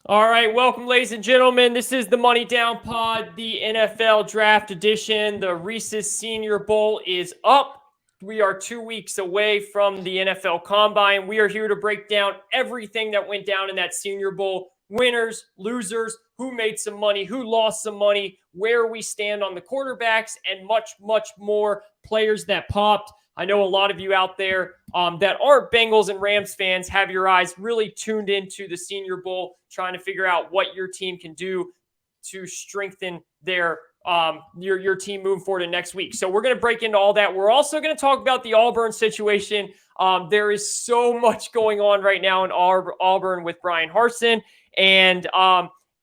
All right, welcome, ladies and gentlemen. This is the Money Down Pod, the NFL Draft Edition. The Reese's Senior Bowl is up. We are 2 weeks away from the NFL Combine. We are here to break down everything that went down in that Senior Bowl. Winners, losers, who made some money, who lost some money, where we stand on the quarterbacks, and much, much more. Players that popped. I know a lot of you out there that aren't Bengals and Rams fans have your eyes really tuned into the Senior Bowl, trying to figure out what your team can do to strengthen their your team moving forward to next week. So we're going to break into all that. We're also going to talk about the Auburn situation. There is so much going on right now in Auburn with Brian Harsin, and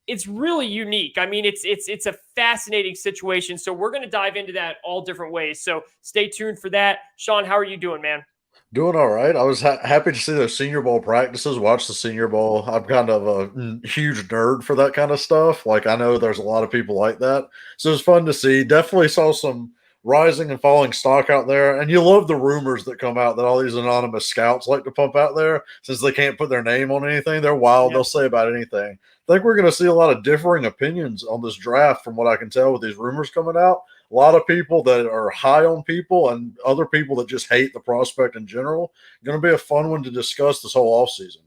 it's really unique. I mean, it's a fascinating situation. So we're going to dive into that all different ways. So stay tuned for that. Shawn, how are you doing, man? Doing all right. I was happy to see those Senior Bowl practices, watch the Senior Bowl. I'm kind of a huge nerd for that kind of stuff. Like, I know there's a lot of people like that. So it's fun to see. Definitely saw some rising and falling stock out there. And you love the rumors that come out that all these anonymous scouts like to pump out there since they can't put their name on anything. They're wild. Yep. They'll say about anything. I think we're going to see a lot of differing opinions on this draft from what I can tell with these rumors coming out. A lot of people that are high on people and other people that just hate the prospect in general. Going to be a fun one to discuss this whole offseason.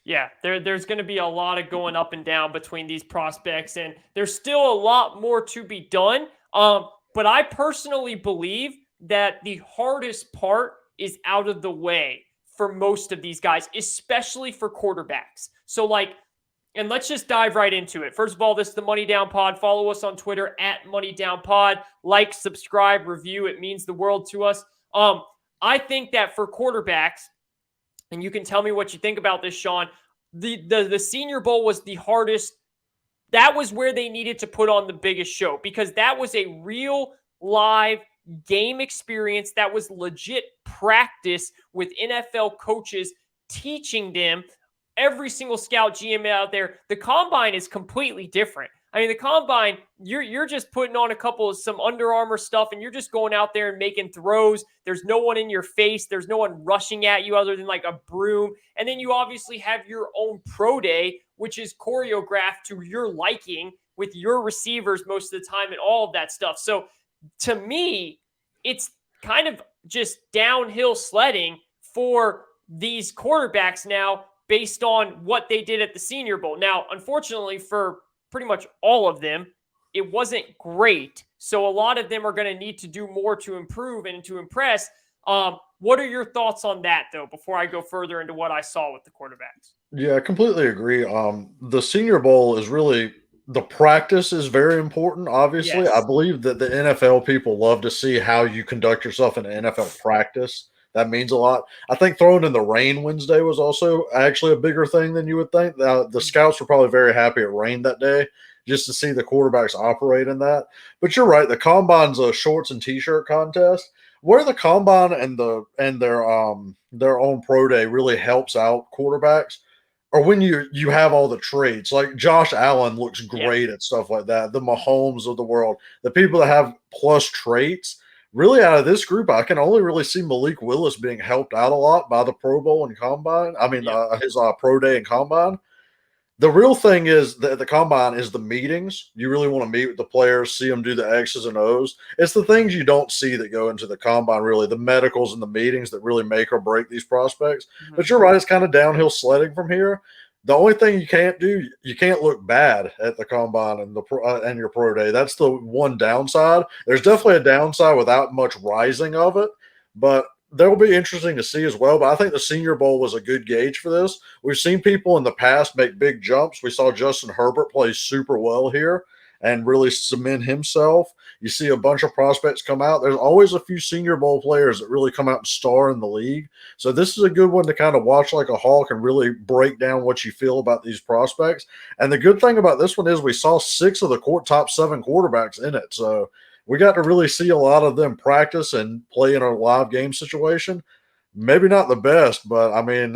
Yeah, there's going to be a lot of going up and down between these prospects, and there's still a lot more to be done. But I personally believe that the hardest part is out of the way for most of these guys, especially for quarterbacks. So, and let's just dive right into it. First of all, this is the Money Down Pod. Follow us on Twitter at Money Down Pod. Like, subscribe, review. It means the world to us. I think that for quarterbacks, and you can tell me what you think about this, Shawn, the Senior Bowl was the hardest. That was where they needed to put on the biggest show because that was a real live game experience. That was legit practice with NFL coaches teaching them, every single scout GM out there. The combine is completely different. I mean, the combine, you're just putting on a couple of some Under Armour stuff, and you're just going out there and making throws. There's no one in your face. There's no one rushing at you other than like a broom. And then you obviously have your own pro day, which is choreographed to your liking with your receivers most of the time and all of that stuff. So to me, it's kind of just downhill sledding for these quarterbacks now based on what they did at the Senior Bowl. Now, unfortunately for pretty much all of them, it wasn't great. So a lot of them are going to need to do more to improve and to impress. What are your thoughts on that, though, before I go further into what I saw with the quarterbacks? Yeah, I completely agree. The Senior Bowl is really the practice is very important. Obviously, I Yes. believe that the NFL people love to see how you conduct yourself in NFL practice. That means a lot. I think throwing in the rain Wednesday was also actually a bigger thing than you would think. The scouts were probably very happy it rained that day just to see the quarterbacks operate in that. But you're right. The combine's a shorts and t-shirt contest. Where the combine and their own pro day really helps out quarterbacks or when you have all the traits, like Josh Allen looks Yeah. great at stuff like that. The Mahomes of the world, the people that have plus traits. Really, out of this group, I can only really see Malik Willis being helped out a lot by the Pro Bowl and Combine. I mean, Yep. his Pro Day and Combine. The real thing is that the combine is the meetings. You really want to meet with the players, see them do the X's and O's. It's the things you don't see that go into the combine, really, the medicals and the meetings that really make or break these prospects. Mm-hmm. But you're right, it's kind of downhill sledding from here. The only thing you can't do, you can't look bad at the combine and and your pro day. That's the one downside. There's definitely a downside without much rising of it, but that'll be interesting to see as well. But I think the Senior Bowl was a good gauge for this. We've seen people in the past make big jumps. We saw Justin Herbert play super well here and really cement himself. You see a bunch of prospects come out. There's always a few Senior Bowl players that really come out and star in the league. So this is a good one to kind of watch like a hawk and really break down what you feel about these prospects. And the good thing about this one is we saw 6 of the top 7 quarterbacks in it. So we got to really see a lot of them practice and play in a live game situation. Maybe not the best, but I mean,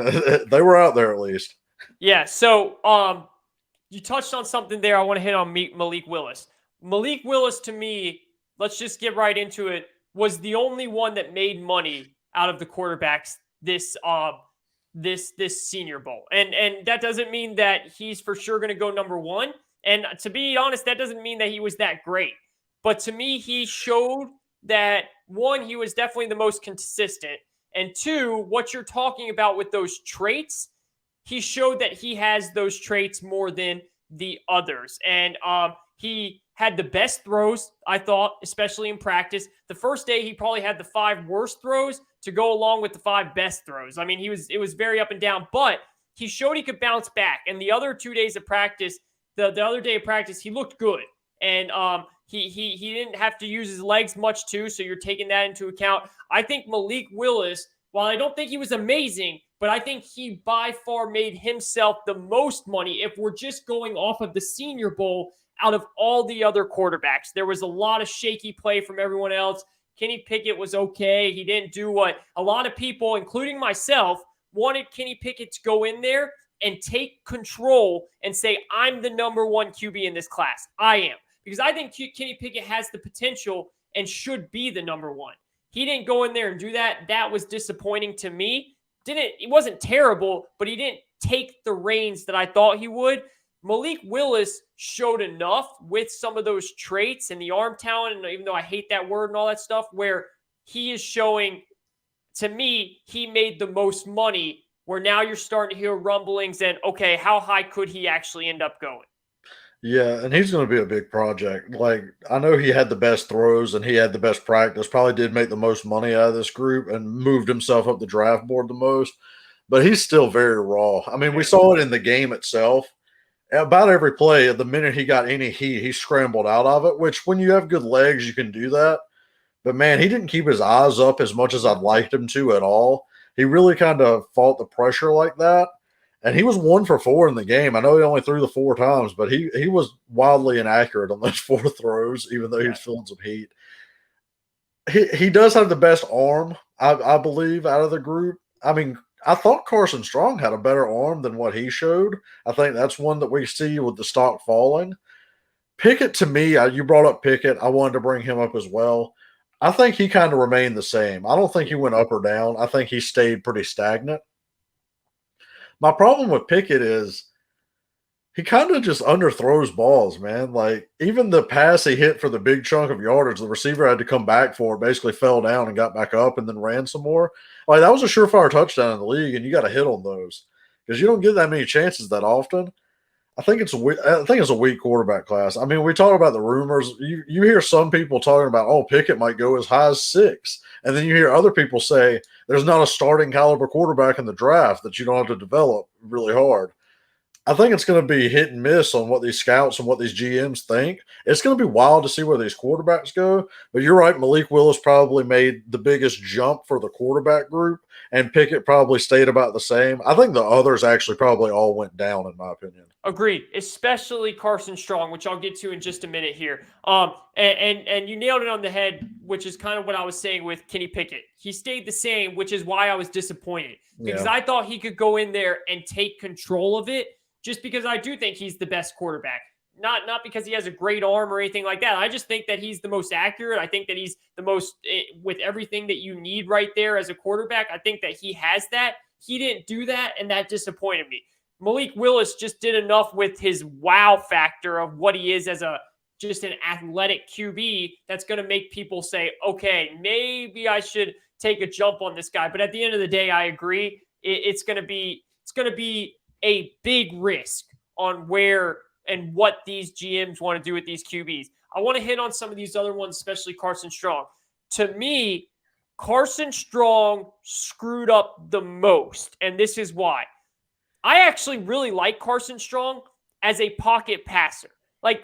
they were out there at least. Yeah. So, you touched on something there. I want to hit on Malik Willis. Malik Willis, to me, let's just get right into it, was the only one that made money out of the quarterbacks this Senior Bowl. And that doesn't mean that he's for sure going to go number one. And to be honest, that doesn't mean that he was that great. But to me, he showed that, one, he was definitely the most consistent. And two, what you're talking about with those traits, he showed that he has those traits more than the others. And he had the best throws, I thought, especially in practice. The first day, he probably had the 5 worst throws to go along with the 5 best throws. I mean, it was very up and down, but he showed he could bounce back. And the other 2 days of practice, the other day of practice, he looked good. And he didn't have to use his legs much too, so you're taking that into account. I think Malik Willis, while I don't think he was amazing, but I think he by far made himself the most money if we're just going off of the Senior Bowl out of all the other quarterbacks. There was a lot of shaky play from everyone else. Kenny Pickett was okay. He didn't do what a lot of people, including myself, wanted Kenny Pickett to go in there and take control and say, I'm the number 1 QB in this class. I am. Because I think Kenny Pickett has the potential and should be the number 1. He didn't go in there and do that. That was disappointing to me. It wasn't terrible, but he didn't take the reins that I thought he would. Malik Willis showed enough with some of those traits and the arm talent, and even though I hate that word and all that stuff, where he is showing, to me, he made the most money, where now you're starting to hear rumblings and, okay, how high could he actually end up going? Yeah, and he's going to be a big project. Like, I know he had the best throws and he had the best practice, probably did make the most money out of this group and moved himself up the draft board the most, but he's still very raw. I mean, we saw it in the game itself. About every play, the minute he got any heat, he scrambled out of it, which when you have good legs, you can do that. But man, he didn't keep his eyes up as much as I'd liked him to at all. He really kind of fought the pressure like that. And he was 1 for 4 in the game. I know he only threw the 4 times, but he was wildly inaccurate on those 4 throws, even though he was feeling some heat. He does have the best arm, I believe, out of the group. I mean, I thought Carson Strong had a better arm than what he showed. I think that's one that we see with the stock falling. Pickett, to me, you brought up Pickett. I wanted to bring him up as well. I think he kind of remained the same. I don't think he went up or down. I think he stayed pretty stagnant. My problem with Pickett is he kind of just underthrows balls, man. Like, even the pass he hit for the big chunk of yardage, the receiver had to come back for it, basically fell down and got back up and then ran some more. Like, that was a surefire touchdown in the league, and you got to hit on those because you don't get that many chances that often. I think it's a weak quarterback class. I mean, we talk about the rumors. You hear some people talking about, oh, Pickett might go as high as 6. And then you hear other people say there's not a starting caliber quarterback in the draft that you don't have to develop really hard. I think it's going to be hit and miss on what these scouts and what these GMs think. It's going to be wild to see where these quarterbacks go. But you're right, Malik Willis probably made the biggest jump for the quarterback group, and Pickett probably stayed about the same. I think the others actually probably all went down, in my opinion. Agreed, especially Carson Strong, which I'll get to in just a minute here. And you nailed it on the head, which is kind of what I was saying with Kenny Pickett. He stayed the same, which is why I was disappointed, because I thought he could go in there and take control of it, just because I do think he's the best quarterback. Not because he has a great arm or anything like that. I just think that he's the most accurate. I think that he's the most, with everything that you need right there as a quarterback, I think that he has that. He didn't do that, and that disappointed me. Malik Willis just did enough with his wow factor of what he is as just an athletic QB that's going to make people say, okay, maybe I should take a jump on this guy. But at the end of the day, I agree. It's going to be a big risk on where and what these GMs want to do with these QBs. I want to hit on some of these other ones, especially Carson Strong. To me, Carson Strong screwed up the most, and this is why. I actually really like Carson Strong as a pocket passer. Like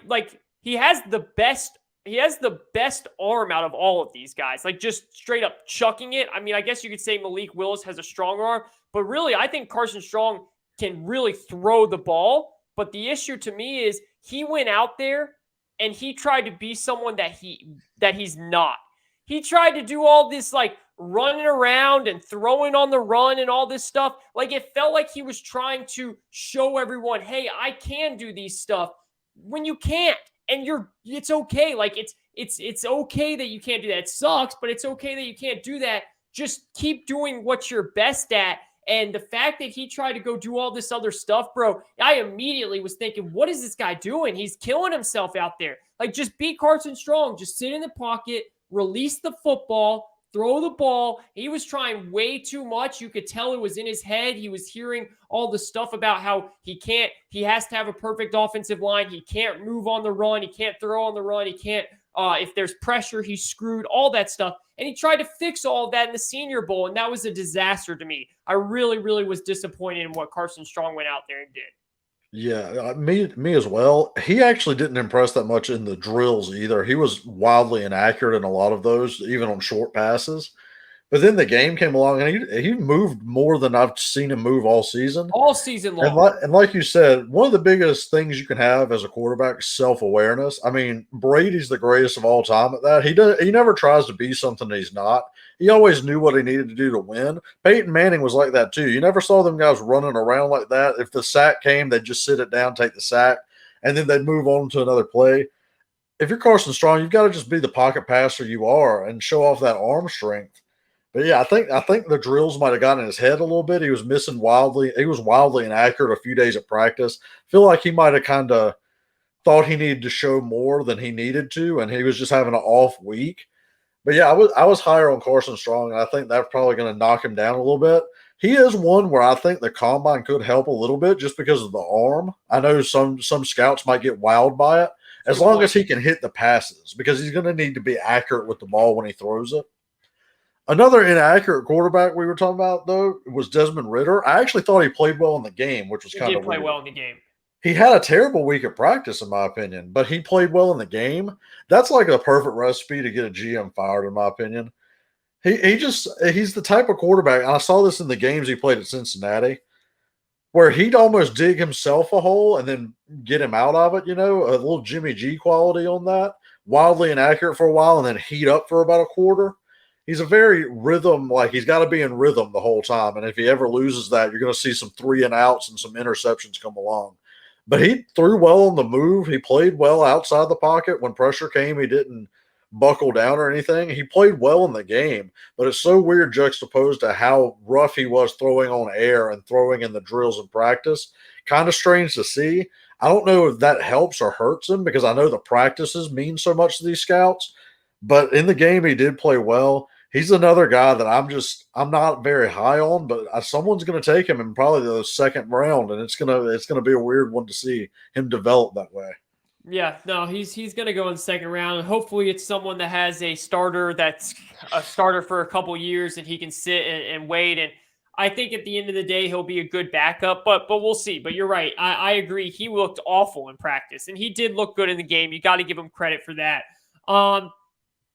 he has the best arm out of all of these guys. Like, just straight up chucking it. I mean, I guess you could say Malik Willis has a strong arm, but really I think Carson Strong can really throw the ball. But the issue to me is he went out there and he tried to be someone that he's not. He tried to do all this like running around and throwing on the run and all this stuff. Like, it felt like he was trying to show everyone, hey, I can do these stuff when you can't. And it's okay. Like, it's okay that you can't do that. It sucks, but it's okay that you can't do that. Just keep doing what you're best at And the fact that he tried to go do all this other stuff, bro, I immediately was thinking, what is this guy doing? He's killing himself out there. Like, just be Carson Strong. Just sit in the pocket, release the football, throw the ball. He was trying way too much. You could tell it was in his head. He was hearing all the stuff about how he has to have a perfect offensive line. He can't move on the run. He can't throw on the run. He can't, if there's pressure, he's screwed, all that stuff. And he tried to fix all of that in the Senior Bowl, and that was a disaster to me. I really, really was disappointed in what Carson Strong went out there and did. Yeah, me as well. He actually didn't impress that much in the drills either. He was wildly inaccurate in a lot of those, even on short passes. But then the game came along, and he moved more than I've seen him move all season. All season long. And like you said, one of the biggest things you can have as a quarterback is self-awareness. I mean, Brady's the greatest of all time at that. He never tries to be something that he's not. He always knew what he needed to do to win. Peyton Manning was like that too. You never saw them guys running around like that. If the sack came, they'd just sit it down, take the sack, and then they'd move on to another play. If you're Carson Strong, you've got to just be the pocket passer you are and show off that arm strength. But yeah, I think the drills might have gotten in his head a little bit. He was missing wildly. He was wildly inaccurate a few days at practice. Feel like he might have kind of thought he needed to show more than he needed to, and he was just having an off week. But yeah, I was higher on Carson Strong, and I think that's probably going to knock him down a little bit. He is one where I think the combine could help a little bit just because of the arm. I know some scouts might get wowed by it, as long as he can hit the passes, because he's going to need to be accurate with the ball when he throws it. Another inaccurate quarterback we were talking about, though, was Desmond Ritter. I actually thought he played well in the game, which was kind of weird. He did play well in the game. He had a terrible week at practice, in my opinion, but he played well in the game. That's like a perfect recipe to get a GM fired, in my opinion. He's the type of quarterback, and I saw this in the games he played at Cincinnati, where he'd almost dig himself a hole and then get him out of it, a little Jimmy G quality on that. Wildly inaccurate for a while and then heat up for about a quarter. He's a very rhythm, like he's got to be in rhythm the whole time. And if he ever loses that, you're going to see some 3-and-outs and some interceptions come along. But he threw well on the move. He played well outside the pocket. When pressure came, he didn't buckle down or anything. He played well in the game, but it's so weird juxtaposed to how rough he was throwing on air and throwing in the drills in practice. Kind of strange to see. I don't know if that helps or hurts him because I know the practices mean so much to these scouts. But in the game, he did play well. He's another guy that I'm not very high on, but someone's going to take him in probably the second round, and it's gonna be a weird one to see him develop that way. Yeah, no, he's going to go in the second round, and hopefully it's someone that has a starter that's a starter for a couple years and he can sit and wait. And I think at the end of the day he'll be a good backup, but we'll see. But you're right, I agree. He looked awful in practice, and he did look good in the game. You got to give him credit for that.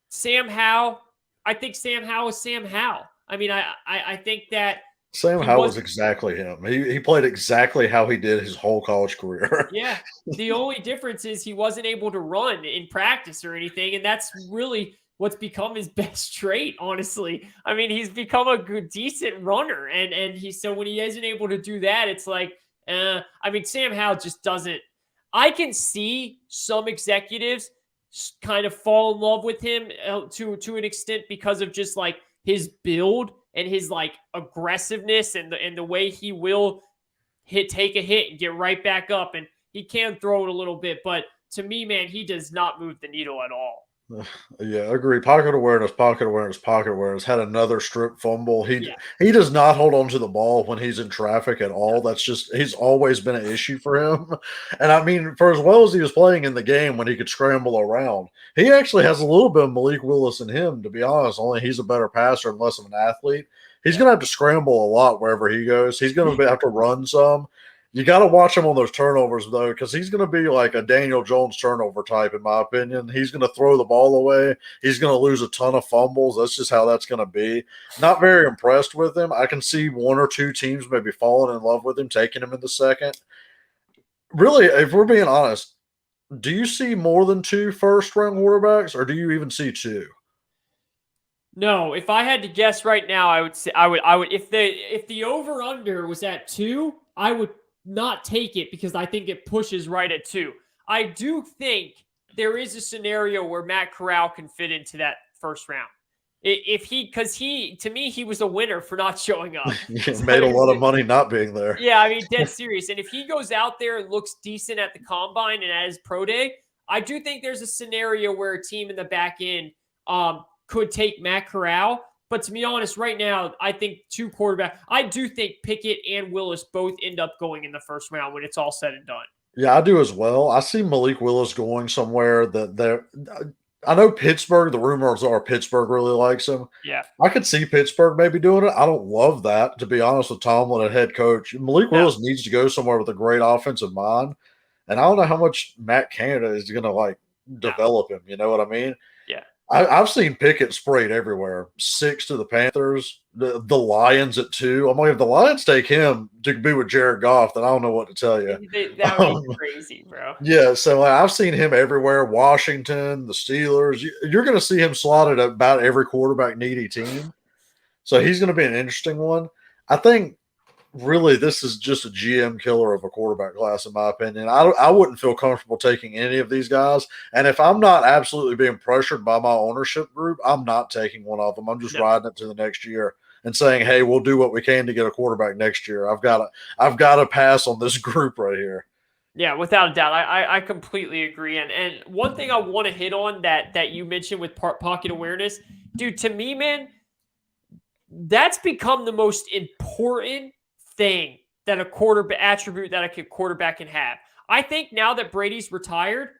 Sam Howe. I think Sam Howe is Sam Howe. I mean, I think that Sam Howe was exactly him. He played exactly how he did his whole college career. Yeah. The only difference is he wasn't able to run in practice or anything, and that's really what's become his best trait, honestly. I mean, he's become a good, decent runner, and so when he isn't able to do that, it's like, I mean, Sam Howe just doesn't. I can see some executives kind of fall in love with him to an extent because of just like his build and his like aggressiveness and the way he will take a hit and get right back up, and he can throw it a little bit, but to me, man, he does not move the needle at all. Yeah, agree. Pocket awareness. Had another strip fumble. He does not hold on to the ball when he's in traffic at all. That's just he's always been an issue for him. And I mean, for as well as he was playing in the game when he could scramble around, he actually has a little bit of Malik Willis in him, to be honest. Only he's a better passer and less of an athlete. He's going to have to scramble a lot wherever he goes. He's going to have to run some. You got to watch him on those turnovers, though, because he's going to be like a Daniel Jones turnover type, in my opinion. He's going to throw the ball away. He's going to lose a ton of fumbles. That's just how that's going to be. Not very impressed with him. I can see one or two teams maybe falling in love with him, taking him in the second. Really, if we're being honest, do you see more than 2 first-round quarterbacks, or do you even see 2? No, if I had to guess right now, I would say I would if the over under was at 2, I would not take it because I think it pushes right at 2. I do think there is a scenario where Matt Corral can fit into that first round. Because to me, he was a winner for not showing up. He So, made a lot of money not being there. yeah, I mean, dead serious. And if he goes out there and looks decent at the combine and at his pro day, I do think there's a scenario where a team in the back end could take Matt Corral. But to be honest, right now, I think two quarterbacks. I do think Pickett and Willis both end up going in the first round when it's all said and done. Yeah, I do as well. I see Malik Willis going somewhere that they're. I know Pittsburgh, the rumors are Pittsburgh really likes him. Yeah. I could see Pittsburgh maybe doing it. I don't love that, to be honest, with Tomlin at head coach. Malik Willis needs to go somewhere with a great offensive mind. And I don't know how much Matt Canada is going to develop him. You know what I mean? Yeah. I've seen Pickett sprayed everywhere. 6 to the Panthers, the Lions at 2. I'm like, if the Lions take him to be with Jared Goff, then I don't know what to tell you. That would be crazy, bro. Yeah, so I've seen him everywhere. Washington, the Steelers. You're going to see him slotted at about every quarterback needy team. So he's going to be an interesting one. I think really this is just a GM killer of a quarterback class, in my opinion. I wouldn't feel comfortable taking any of these guys. And if I'm not absolutely being pressured by my ownership group, I'm not taking one of them. I'm just riding it to the next year and saying, hey, we'll do what we can to get a quarterback next year. I've got to pass on this group right here. Yeah, without a doubt. I completely agree. And one thing I want to hit on that you mentioned with pocket awareness, dude, to me, man, that's become the most important thing that a quarterback attribute that a quarterback can have. I think now that Brady's retired,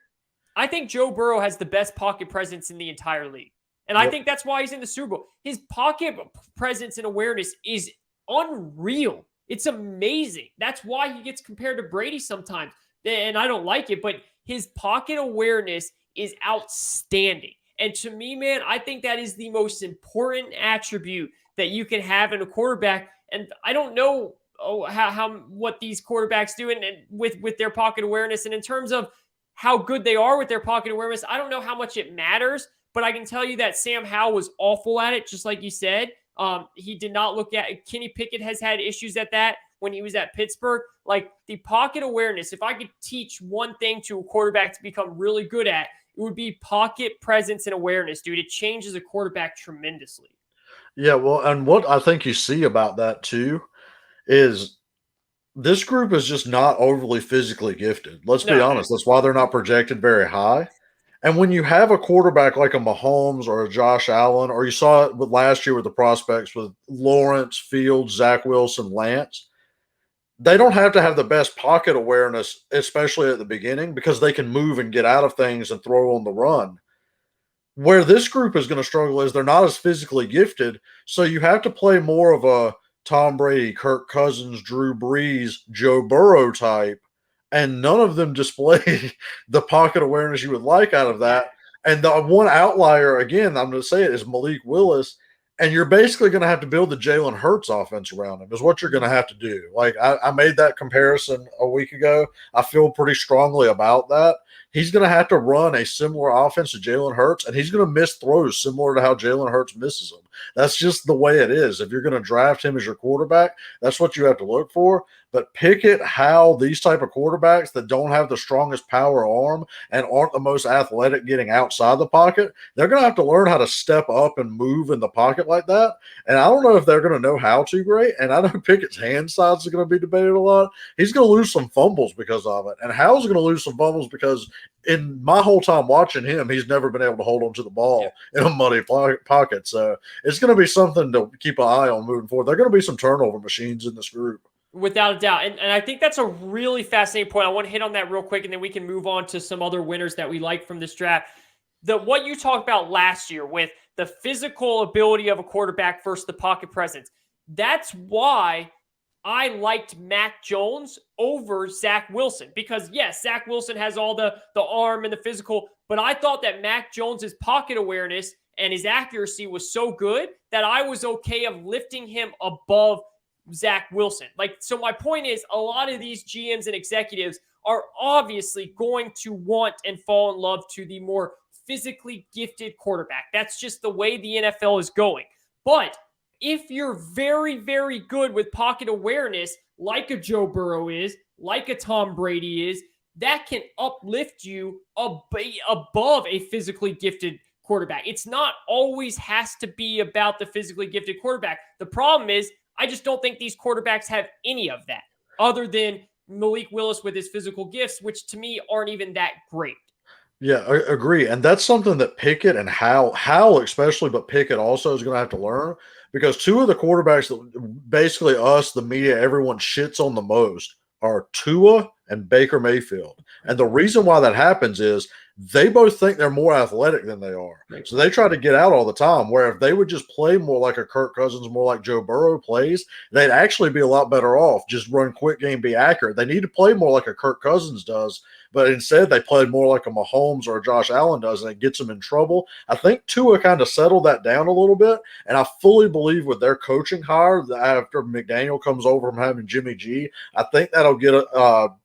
I think Joe Burrow has the best pocket presence in the entire league. And I think that's why he's in the Super Bowl. His pocket presence and awareness is unreal. It's amazing. That's why he gets compared to Brady sometimes. And I don't like it, but his pocket awareness is outstanding. And to me, man, I think that is the most important attribute that you can have in a quarterback. And I don't know how what these quarterbacks do and with their pocket awareness. And in terms of how good they are with their pocket awareness, I don't know how much it matters. But I can tell you that Sam Howe was awful at it, just like you said. He did not look at – Kenny Pickett has had issues at that when he was at Pittsburgh. Like, the pocket awareness, if I could teach one thing to a quarterback to become really good at, it would be pocket presence and awareness, dude. It changes a quarterback tremendously. Yeah, well, and what I think you see about that too is this group is just not overly physically gifted. Let's be honest. That's why they're not projected very high. And when you have a quarterback like a Mahomes or a Josh Allen, or you saw it with last year with the prospects with Lawrence, Fields, Zach Wilson, Lance, they don't have to have the best pocket awareness, especially at the beginning, because they can move and get out of things and throw on the run. Where this group is going to struggle is they're not as physically gifted, so you have to play more of a Tom Brady, Kirk Cousins, Drew Brees, Joe Burrow type, and none of them display the pocket awareness you would like out of that. And the one outlier, again, I'm going to say it, is Malik Willis, and you're basically going to have to build the Jalen Hurts offense around him is what you're going to have to do. Like, I made that comparison a week ago. I feel pretty strongly about that. He's going to have to run a similar offense to Jalen Hurts, and he's going to miss throws similar to how Jalen Hurts misses them. That's just the way it is. If you're going to draft him as your quarterback, that's what you have to look for. But Pickett, Howe, these type of quarterbacks that don't have the strongest power arm and aren't the most athletic getting outside the pocket, they're going to have to learn how to step up and move in the pocket like that. And I don't know if they're going to know how to great. And I know Pickett's hand size is going to be debated a lot. He's going to lose some fumbles because of it. And Howe's going to lose some fumbles because in my whole time watching him, he's never been able to hold on to the ball in a muddy pocket. So it's going to be something to keep an eye on moving forward. There are going to be some turnover machines in this group. Without a doubt. And I think that's a really fascinating point. I want to hit on that real quick, and then we can move on to some other winners that we like from this draft. What you talked about last year with the physical ability of a quarterback versus the pocket presence. That's why I liked Mac Jones over Zach Wilson. Because, yes, Zach Wilson has all the arm and the physical, but I thought that Mac Jones's pocket awareness and his accuracy was so good that I was okay of lifting him above Zach Wilson. So my point is, a lot of these GMs and executives are obviously going to want and fall in love to the more physically gifted quarterback. That's just the way the NFL is going. But if you're very, very good with pocket awareness, like a Joe Burrow is, like a Tom Brady is, that can uplift you above a physically gifted quarterback. It's not always has to be about the physically gifted quarterback. The problem is, I just don't think these quarterbacks have any of that other than Malik Willis with his physical gifts, which to me aren't even that great. Yeah, I agree. And that's something that Pickett and Howe especially, but Pickett also is going to have to learn, because two of the quarterbacks that basically us, the media, everyone shits on the most are Tua and Baker Mayfield. And the reason why that happens is they both think they're more athletic than they are. Right. So they try to get out all the time, where if they would just play more like a Kirk Cousins, more like Joe Burrow plays, they'd actually be a lot better off. Just run quick game, be accurate. They need to play more like a Kirk Cousins does, but instead they played more like a Mahomes or a Josh Allen does, and it gets them in trouble. I think Tua kind of settled that down a little bit, and I fully believe with their coaching hire after McDaniel comes over from having Jimmy G, I think that'll get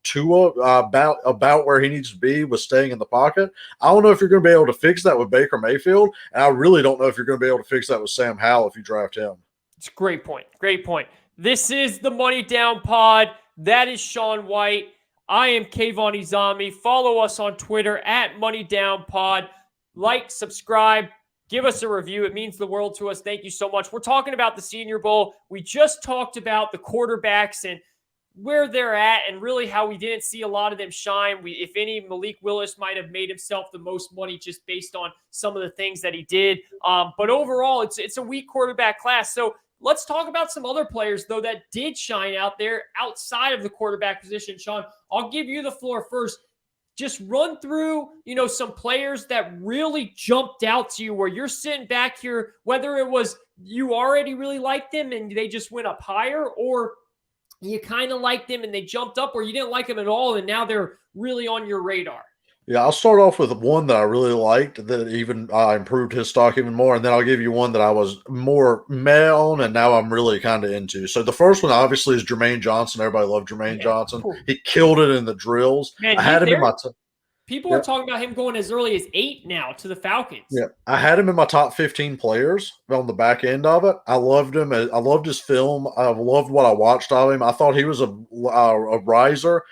Tua about where he needs to be with staying in the pocket. I don't know if you're going to be able to fix that with Baker Mayfield, and I really don't know if you're going to be able to fix that with Sam Howell if you draft him. It's a great point. Great point. This is the Money Down Pod. That is Shawn White. I am Kayvon Izami. Follow us on Twitter at Money Down Pod. Like, subscribe, give us a review. It means the world to us. Thank you so much. We're talking about the Senior Bowl. We just talked about the quarterbacks and where they're at, and really how we didn't see a lot of them shine. If any, Malik Willis might have made himself the most money just based on some of the things that he did. But overall, it's a weak quarterback class. So let's talk about some other players, though, that did shine out there outside of the quarterback position. Shawn, I'll give you the floor first. Just run through, some players that really jumped out to you where you're sitting back here, whether it was you already really liked them and they just went up higher, or you kind of liked them and they jumped up, or you didn't like them at all and now they're really on your radar. Yeah, I'll start off with one that I really liked that even improved his stock even more, and then I'll give you one that I was more meh on and now I'm really kind of into. So the first one obviously is Jermaine Johnson. Everybody loved Jermaine Johnson. He killed it in the drills. Man, I had him in my people are talking about him going as early as 8 now to the Falcons. Yeah, I had him in my top 15 players on the back end of it. I loved him. I loved his film. I loved what I watched of him. I thought he was a riser.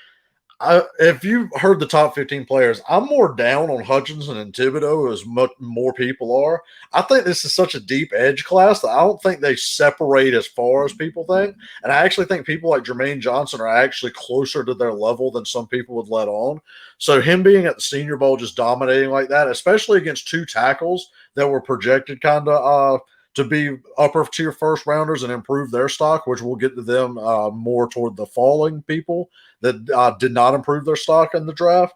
If you heard the top 15 players, I'm more down on Hutchinson and Thibodeau as much more people are. I think this is such a deep edge class that I don't think they separate as far as people think. And I actually think people like Jermaine Johnson are actually closer to their level than some people would let on. So him being at the Senior Bowl, just dominating like that, especially against two tackles that were projected kind of to be upper tier first rounders and improve their stock, which we'll get to them more toward the falling people that did not improve their stock in the draft.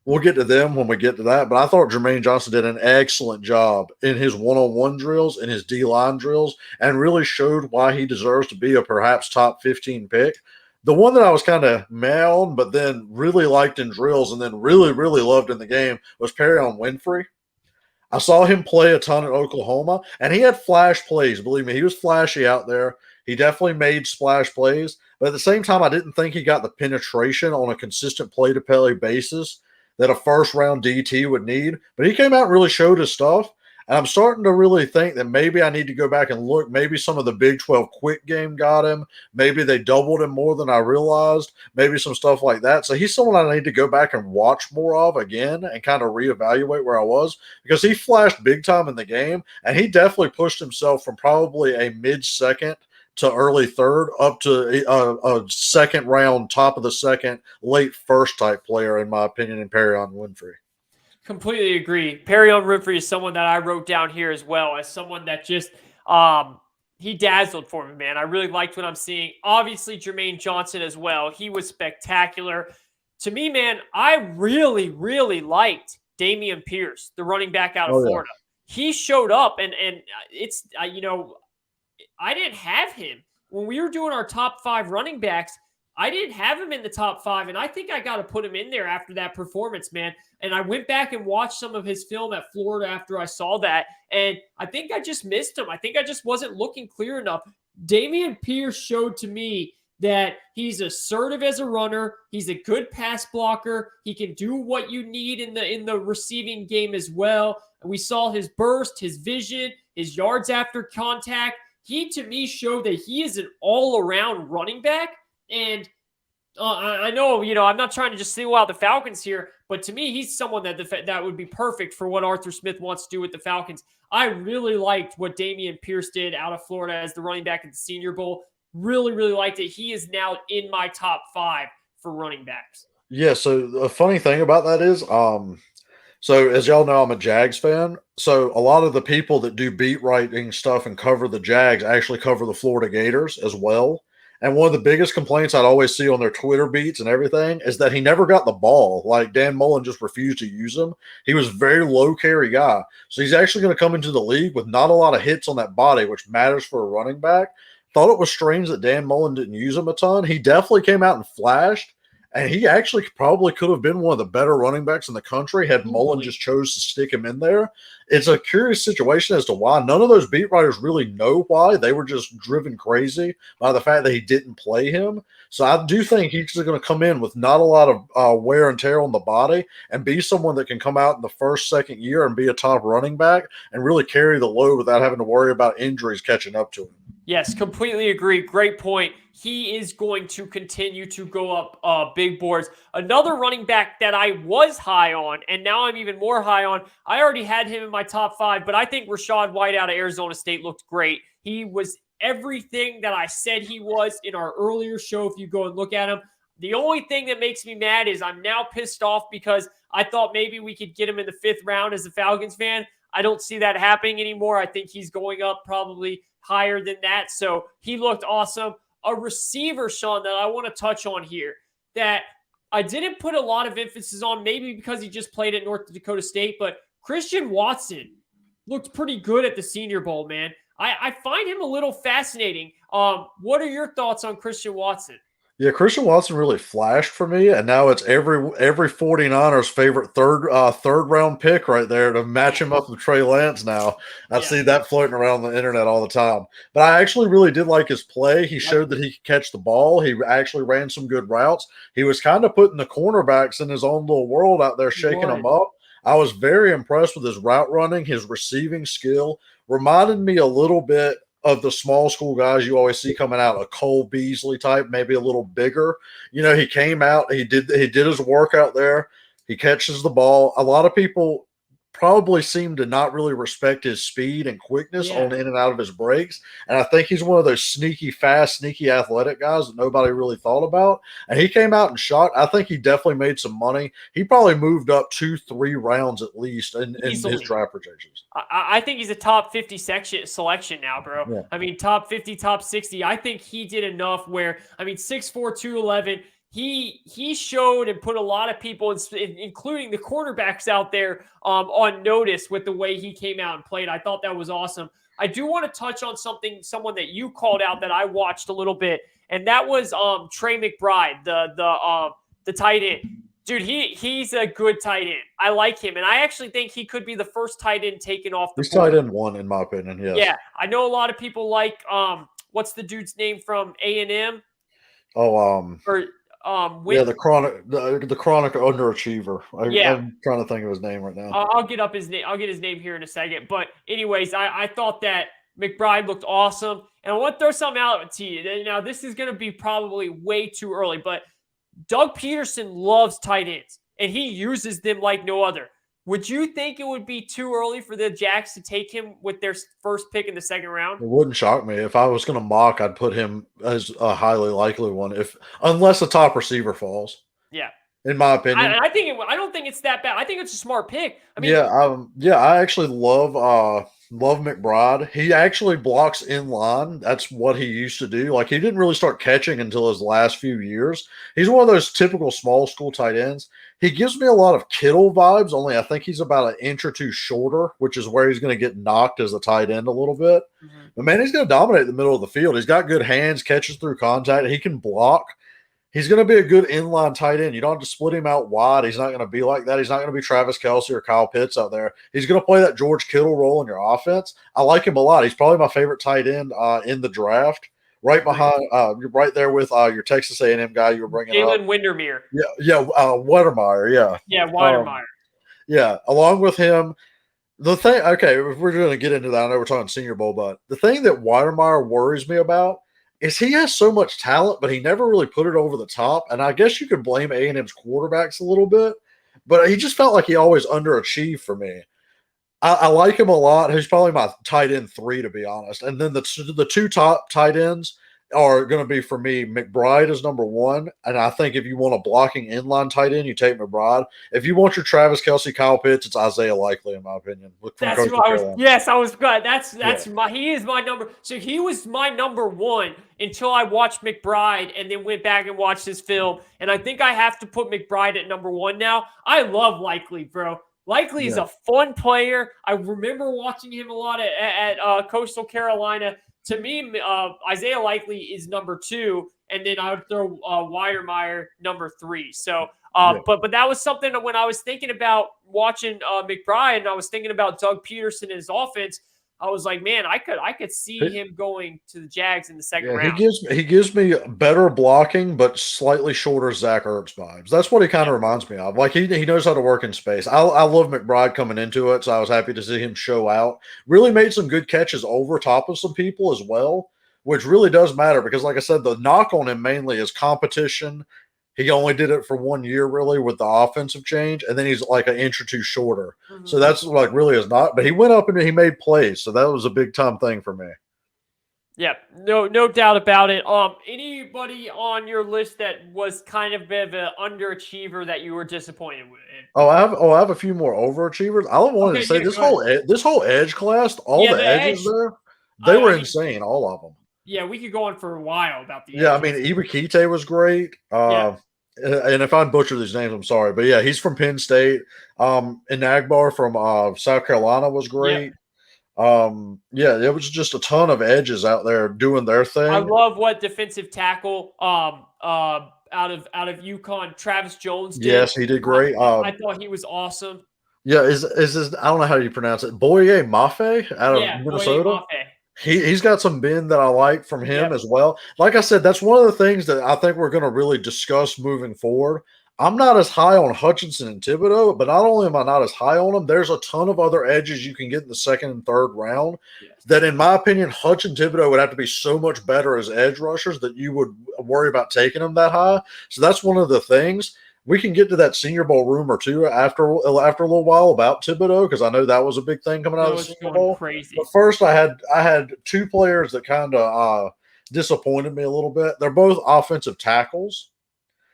We'll get to them when we get to that. But I thought Jermaine Johnson did an excellent job in his one-on-one drills, in his D-line drills, and really showed why he deserves to be a perhaps top 15 pick. The one that I was kind of meh on, but then really liked in drills and then really, really loved in the game was Perion Winfrey. I saw him play a ton at Oklahoma, and he had flash plays. Believe me, he was flashy out there. He definitely made splash plays. But at the same time, I didn't think he got the penetration on a consistent play-to-play basis that a first-round DT would need. But he came out and really showed his stuff. And I'm starting to really think that maybe I need to go back and look. Maybe some of the Big 12 quick game got him. Maybe they doubled him more than I realized. Maybe some stuff like that. So he's someone I need to go back and watch more of again and kind of reevaluate where I was, because he flashed big time in the game, and he definitely pushed himself from probably a mid-second to early third up to a second round, top of the second, late first type player, in my opinion, in Perion Winfrey. Completely agree. Perion Winfrey is someone that I wrote down here as well as someone that just he dazzled for me, man. I really liked what I'm seeing. Obviously, Jermaine Johnson as well. He was spectacular. To me, man, I really, really liked Damien Pierce, the running back out of Florida. He showed up, and it's I didn't have him when we were doing our top 5 running backs. I didn't have him in the top 5, and I think I got to put him in there after that performance, man. And I went back and watched some of his film at Florida after I saw that, and I think I just missed him. I think I just wasn't looking clear enough. Damien Pierce showed to me that he's assertive as a runner. He's a good pass blocker. He can do what you need in the receiving game as well. And we saw his burst, his vision, his yards after contact. He, to me, showed that he is an all-around running back. And I know, I'm not trying to just single out the Falcons here, but to me, he's someone that would be perfect for what Arthur Smith wants to do with the Falcons. I really liked what Damien Pierce did out of Florida as the running back at the Senior Bowl. Really, really liked it. He is now in my top 5 for running backs. Yeah, so the funny thing about that is, so as y'all know, I'm a Jags fan. So a lot of the people that do beat writing stuff and cover the Jags actually cover the Florida Gators as well. And one of the biggest complaints I'd always see on their Twitter beats and everything is that he never got the ball. Like Dan Mullen just refused to use him. He was a very low carry guy. So he's actually going to come into the league with not a lot of hits on that body, which matters for a running back. Thought it was strange that Dan Mullen didn't use him a ton. He definitely came out and flashed. And he actually probably could have been one of the better running backs in the country had Mullen just chose to stick him in there. It's a curious situation as to why. None of those beat writers really know why. They were just driven crazy by the fact that he didn't play him. So I do think he's going to come in with not a lot of wear and tear on the body and be someone that can come out in the first, second year and be a top running back and really carry the load without having to worry about injuries catching up to him. Yes, completely agree. Great point. He is going to continue to go up big boards. Another running back that I was high on, and now I'm even more high on, I already had him in my top 5, but I think Rachaad White out of Arizona State looked great. He was everything that I said he was in our earlier show, if you go and look at him. The only thing that makes me mad is I'm now pissed off because I thought maybe we could get him in the 5th round as a Falcons fan. I don't see that happening anymore. I think he's going up probably higher than that. So he looked awesome. A receiver, Shawn, that I want to touch on here that I didn't put a lot of emphasis on, maybe because he just played at North Dakota State, but Christian Watson looked pretty good at the Senior Bowl, man. I find him a little fascinating. What are your thoughts on Christian Watson? Yeah, Christian Watson really flashed for me, and now it's every 49ers favorite third round pick right there to match him up with Trey Lance now. I see that floating around the internet all the time. But I actually really did like his play. He showed that he could catch the ball. He actually ran some good routes. He was kind of putting the cornerbacks in his own little world out there, shaking them up. I was very impressed with his route running, his receiving skill. Reminded me a little bit of the small school guys you always see coming out, a Cole Beasley type, maybe a little bigger. He came out, he did his work out there. He catches the ball. A lot of people probably seem to not really respect his speed and quickness on in and out of his breaks. And I think he's one of those sneaky fast, sneaky athletic guys that nobody really thought about. And he came out and shot. I think he definitely made some money. He probably moved up 2-3 rounds at least in his draft projections. I think he's a top 50 selection now, bro. Yeah. I mean, top 50, top 60. I think he did enough where, 6'4", 211, he showed and put a lot of people, including the quarterbacks out there, on notice with the way he came out and played. I thought that was awesome. I do want to touch on someone that you called out that I watched a little bit, and that was Trey McBride, the tight end. Dude, he's a good tight end. I like him, and I actually think he could be the first tight end taken off the board. He's tight end 1, in my opinion, yes. Yeah, I know a lot of people like, what's the dude's name from A&M? The chronic underachiever. I'm trying to think of his name right now. I'll get his name here in a second. But anyways, I thought that McBride looked awesome. And I want to throw something out to you. Now, this is going to be probably way too early, but Doug Peterson loves tight ends, and he uses them like no other. Would you think it would be too early for the Jacks to take him with their first pick in the 2nd round? It wouldn't shock me. If I was going to mock, I'd put him as a highly likely one, unless a top receiver falls. Yeah, in my opinion. I don't think it's that bad. I think it's a smart pick. I actually love McBride. He actually blocks in line. That's what he used to do. Like, he didn't really start catching until his last few years. He's one of those typical small school tight ends. He gives me a lot of Kittle vibes, only I think he's about an inch or two shorter, which is where he's going to get knocked as a tight end a little bit. Mm-hmm. But, man, he's going to dominate the middle of the field. He's got good hands, catches through contact. He can block. He's going to be a good inline tight end. You don't have to split him out wide. He's not going to be like that. He's not going to be Travis Kelce or Kyle Pitts out there. He's going to play that George Kittle role in your offense. I like him a lot. He's probably my favorite tight end in the draft. Right behind, you're right there with your Texas A&M guy you were bringing Jalen Windermere. Wettermeyer, Wettermeyer. Along with him, the thing, okay, if we're going to get into that, I know we're talking Senior Bowl, but the thing that Wettermeyer worries me about is he has so much talent, but he never really put it over the top. And I guess you could blame A&M's quarterbacks a little bit, but he just felt like he always underachieved for me. I like him a lot. He's probably my tight end 3, to be honest. And then the two top tight ends are going to be, for me, McBride is number 1. And I think if you want a blocking inline tight end, you take McBride. If you want your Travis Kelce, Kyle Pitts, it's Isaiah Likely, in my opinion. That's what I was. Yes, I was good. He is my number. So he was my number 1 until I watched McBride and then went back and watched his film. And I think I have to put McBride at number 1 now. I love Likely, bro. Likely is a fun player. I remember watching him a lot at Coastal Carolina. To me, Isaiah Likely is number 2, and then I would throw Weidermeyer number 3. So, but that was something that when I was thinking about watching McBride, and I was thinking about Doug Peterson and his offense, I was like, man, I could see him going to the Jags in the second round. He gives me better blocking, but slightly shorter Zach Ertz vibes. That's what he kind of reminds me of. Like he knows how to work in space. I love McBride coming into it, so I was happy to see him show out. Really made some good catches over top of some people as well, which really does matter because, like I said, the knock on him mainly is competition. He only did it for 1 year, really, with the offensive change, and then he's like an inch or two shorter. Mm-hmm. So that's like really is not. But he went up and he made plays, so that was a big time thing for me. Yeah, no doubt about it. Anybody on your list that was kind of a bit of an underachiever that you were disappointed with? I have a few more overachievers. I wanted to say this whole edge class, all the edges there, they were insane, all of them. Yeah, we could go on for a while about the edges. Yeah, I mean, Ibukite was great. And if I butcher these names, I'm sorry. But yeah, he's from Penn State. Inagbar from South Carolina was great. Yeah, it was just a ton of edges out there doing their thing. I love what defensive tackle out of UConn, Travis Jones did. Yes, he did great. I thought he was awesome. Yeah, is this, I don't know how you pronounce it, Boye Mafe out of Minnesota? He's got some bend that I like from him as well. Like I said, that's one of the things that I think we're going to really discuss moving forward. I'm not as high on Hutchinson and Thibodeau, but not only am I not as high on them, there's a ton of other edges you can get in the second and third round that, in my opinion, Hutch and Thibodeau would have to be so much better as edge rushers that you would worry about taking them that high. So that's one of the things. We can get to that Senior Bowl rumor too after a little while about Thibodeau, because I know that was a big thing coming out of the Senior Bowl. Crazy. But first, I had 2 players that kind of disappointed me a little bit. They're both offensive tackles.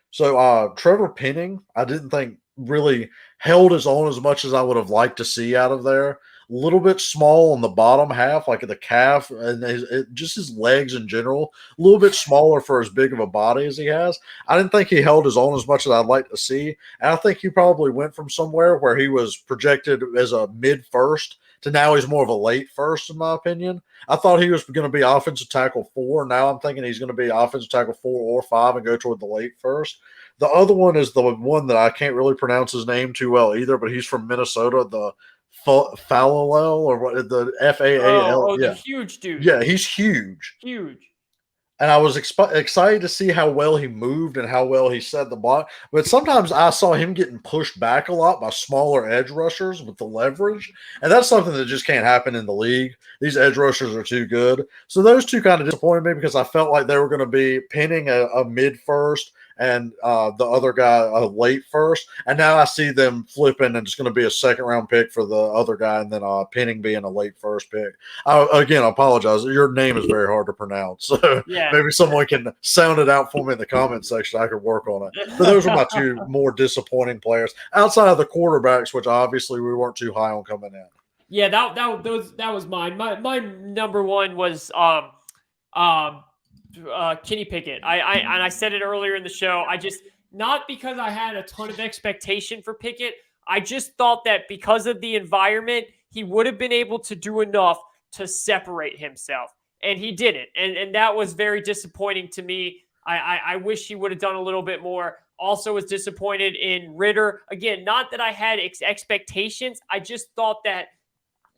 So Trevor Penning, I didn't think really held his own as much as I would have liked to see out of there. A little bit small on the bottom half, like the calf, and just his legs in general. A little bit smaller for as big of a body as he has. I didn't think he held his own as much as I'd like to see. And I think he probably went from somewhere where he was projected as a mid-first to now he's more of a late first, in my opinion. I thought he was going to be offensive tackle 4. Now I'm thinking he's going to be offensive tackle 4 or 5 and go toward the late first. The other one is the one that I can't really pronounce his name too well either, but he's from Minnesota, the Fallalel, or what, the F-A-A-L. The huge dude. Yeah, he's huge. Huge. And I was excited to see how well he moved and how well he set the block. But sometimes I saw him getting pushed back a lot by smaller edge rushers with the leverage. And that's something that just can't happen in the league. These edge rushers are too good. So those two kind of disappointed me because I felt like they were going to be pinning a mid-first and the other guy a late first. And now I see them flipping, and it's going to be a second-round pick for the other guy, and then Penning being a late first pick. Again, I apologize. Your name is very hard to pronounce. So maybe someone can sound it out for me in the comment section. I could work on it. But those are my 2 more disappointing players outside of the quarterbacks, which obviously we weren't too high on coming in. Yeah, that was mine. My number 1 was Kenny Pickett. I said it earlier in the show. I just, not because I had a ton of expectation for Pickett. I just thought that because of the environment, he would have been able to do enough to separate himself. And he didn't. And that was very disappointing to me. I wish he would have done a little bit more. Also was disappointed in Ritter. Again, not that I had expectations. I just thought that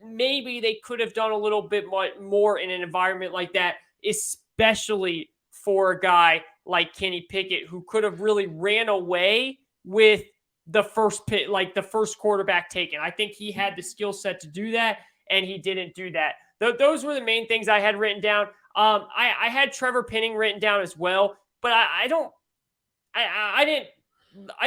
maybe they could have done a little bit more in an environment like that, especially for a guy like Kenny Pickett, who could have really ran away with the first pick, like the first quarterback taken. I think he had the skill set to do that, and he didn't do that. Those were the main things I had written down. I had Trevor Penning written down as well, but I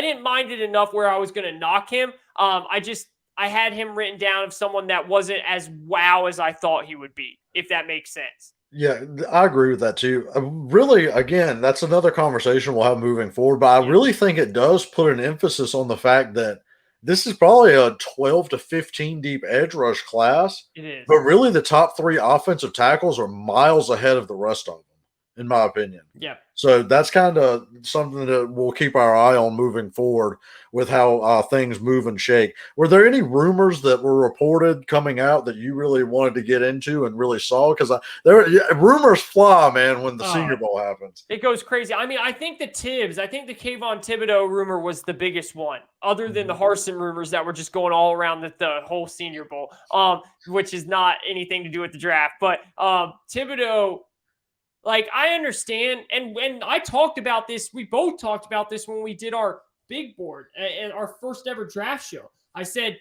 didn't mind it enough where I was going to knock him. I had him written down of someone that wasn't as wow as I thought he would be, if that makes sense. Yeah, I agree with that too. Really, again, that's another conversation we'll have moving forward. But I really think it does put an emphasis on the fact that this is probably a 12 to 15 deep edge rush class. It is. But really, the top three offensive tackles are miles ahead of the rest of them, in my opinion. Yeah. So that's kind of something that we'll keep our eye on moving forward with how things move and shake. Were there any rumors that were reported coming out that you really wanted to get into and really saw? Because rumors fly, man, when the Senior Bowl happens. It goes crazy. I mean, I think the Kayvon Thibodeau rumor was the biggest one, other than the Harsin rumors that were just going all around the whole Senior Bowl, which is not anything to do with the draft. But Thibodeau, like, I understand, and when I talked about this, we both talked about this when we did our big board and our first ever draft show. I said,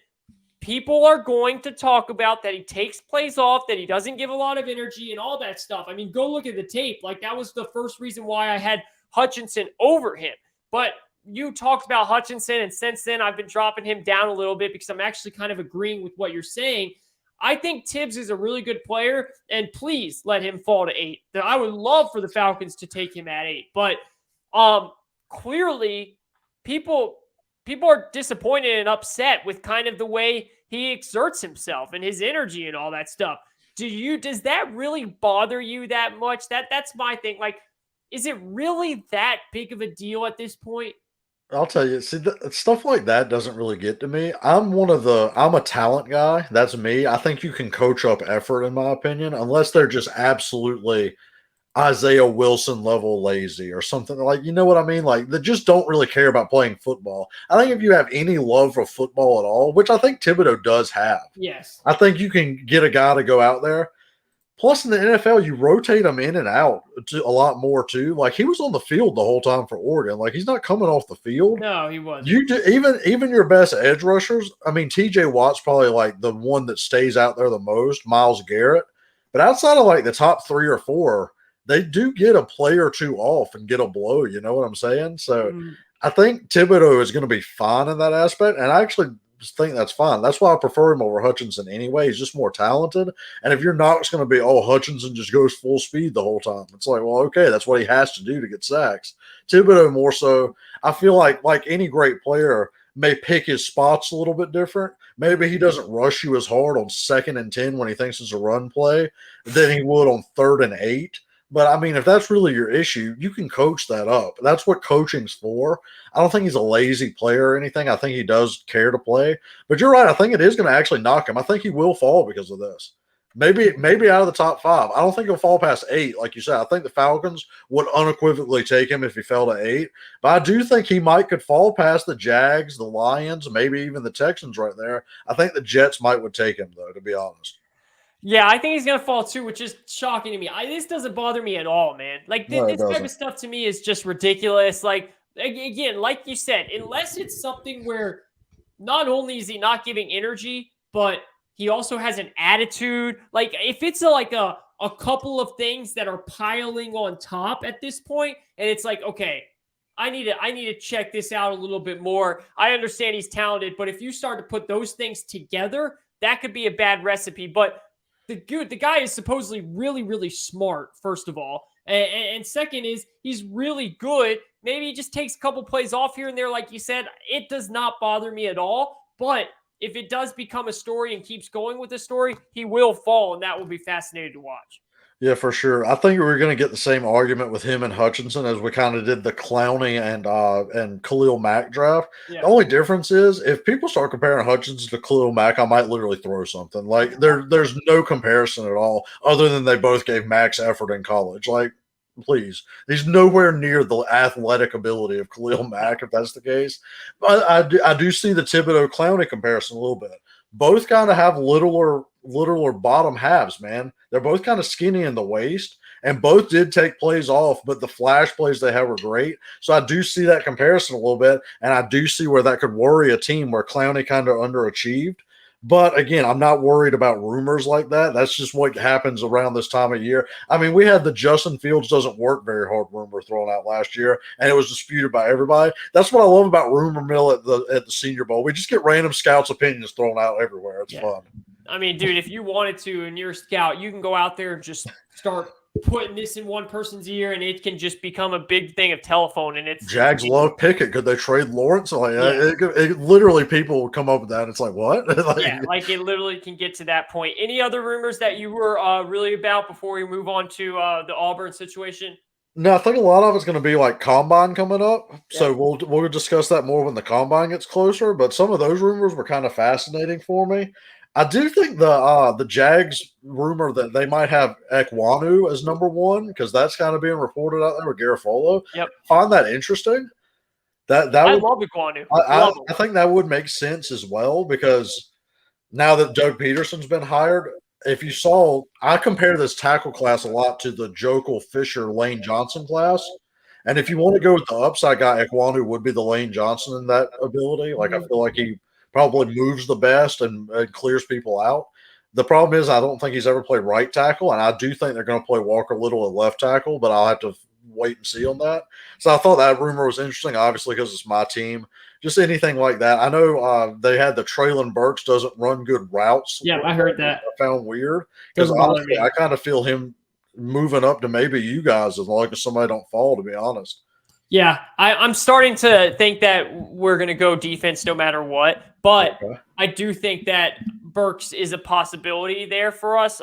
people are going to talk about that he takes plays off, that he doesn't give a lot of energy and all that stuff. I mean, go look at the tape. Like, that was the first reason why I had Hutchinson over him. But you talked about Hutchinson, and since then I've been dropping him down a little bit because I'm actually kind of agreeing with what you're saying. I think Tibbs is a really good player, and please let him fall to 8. I would love for the Falcons to take him at 8. But clearly, people are disappointed and upset with kind of the way he exerts himself and his energy and all that stuff. Does that really bother you that much? That's my thing. Like, is it really that big of a deal at this point? I'll tell you, see, stuff like that doesn't really get to me. I'm a talent guy. That's me. I think you can coach up effort, in my opinion, unless they're just absolutely Isaiah Wilson level lazy or something, like, you know what I mean? Like, they just don't really care about playing football. I think if you have any love for football at all, which I think Thibodeau does have, yes, I think you can get a guy to go out there. Plus, in the NFL, you rotate them in and out a lot more too. Like, he was on the field the whole time for Oregon. Like, he's not coming off the field. No, he wasn't. Even your best edge rushers. I mean, T.J. Watt's probably like the one that stays out there the most. Myles Garrett, but outside of like the top 3 or 4, they do get a play or two off and get a blow. You know what I'm saying? So I think Thibodeau is going to be fine in that aspect, and I actually think that's fine. That's why I prefer him over Hutchinson anyway. He's just more talented. And if you're not, it's going to be, Hutchinson just goes full speed the whole time. It's like, well, okay, that's what he has to do to get sacks. Thibodeau more so, I feel like any great player may pick his spots a little bit different. Maybe he doesn't rush you as hard on 2nd and 10 when he thinks it's a run play than he would on 3rd and 8. But, I mean, if that's really your issue, you can coach that up. That's what coaching's for. I don't think he's a lazy player or anything. I think he does care to play. But you're right. I think it is going to actually knock him. I think he will fall because of this. Maybe out of the top 5. I don't think he'll fall past 8, like you said. I think the Falcons would unequivocally take him if he fell to 8. But I do think he could fall past the Jags, the Lions, maybe even the Texans right there. I think the Jets would take him, though, to be honest. Yeah, I think he's going to fall too, which is shocking to me. This doesn't bother me at all, man. Like, this type of stuff to me is just ridiculous. Like, again, like you said, unless it's something where not only is he not giving energy, but he also has an attitude. Like, if it's a couple of things that are piling on top at this point, and it's like, okay, I need to check this out a little bit more. I understand he's talented, but if you start to put those things together, that could be a bad recipe. But the guy is supposedly really, really smart, first of all. And second is he's really good. Maybe he just takes a couple plays off here and there, like you said. It does not bother me at all. But if it does become a story and keeps going with the story, he will fall, and that will be fascinating to watch. Yeah, for sure. I think we're going to get the same argument with him and Hutchinson as we kind of did the Clowney and Khalil Mack draft. Yeah. The only difference is if people start comparing Hutchinson to Khalil Mack, I might literally throw something. Like, there's no comparison at all other than they both gave max effort in college. Like, please. He's nowhere near the athletic ability of Khalil Mack, if that's the case. But I do see the Thibodeau-Clowney comparison a little bit. Both kind of have littler bottom halves, man. They're both kind of skinny in the waist, and both did take plays off, but the flash plays they had were great. So I do see that comparison a little bit, and I do see where that could worry a team where Clowney kind of underachieved. But again, I'm not worried about rumors like that. That's just what happens around this time of year. I mean, we had the Justin Fields doesn't work very hard rumor thrown out last year, and it was disputed by everybody. That's what I love about rumor mill at the Senior Bowl. We just get random scouts' opinions thrown out everywhere. It's fun. I mean, dude, if you wanted to and you're a scout, you can go out there and just start putting this in one person's ear, and it can just become a big thing of telephone. And it's Jags love Pickett. Could they trade Lawrence? Like it literally, people would come up with that. It's like what? Like it literally can get to that point. Any other rumors that you were really about before we move on to the Auburn situation? No, I think a lot of it's going to be like combine coming up. So we'll discuss that more when the combine gets closer. But some of those rumors were kind of fascinating for me. I do think the Jags rumor that they might have Ekwonu as number one, because that's kind of being reported out there with Garofalo. Yep. Find that interesting. I love Ekwonu. I think that would make sense as well, because now that Doug Peterson's been hired, if you saw, I compare this tackle class a lot to the Jokel Fisher Lane Johnson class. And if you want to go with the upside guy, Ekwonu would be the Lane Johnson in that ability. Like, I feel like he probably moves the best and clears people out. The problem is I don't think he's ever played right tackle, and I do think they're going to play Walker Little at left tackle, but I'll have to wait and see on that. So I thought that rumor was interesting, obviously, because it's my team. Just anything like that. I know they had the Traylon Burks doesn't run good routes. Yeah, I heard that. I found weird, because honestly, I kind of feel him moving up to maybe you guys as long as somebody don't fall, to be honest. Yeah, I'm starting to think that we're going to go defense no matter what, but I do think that Burks is a possibility there for us.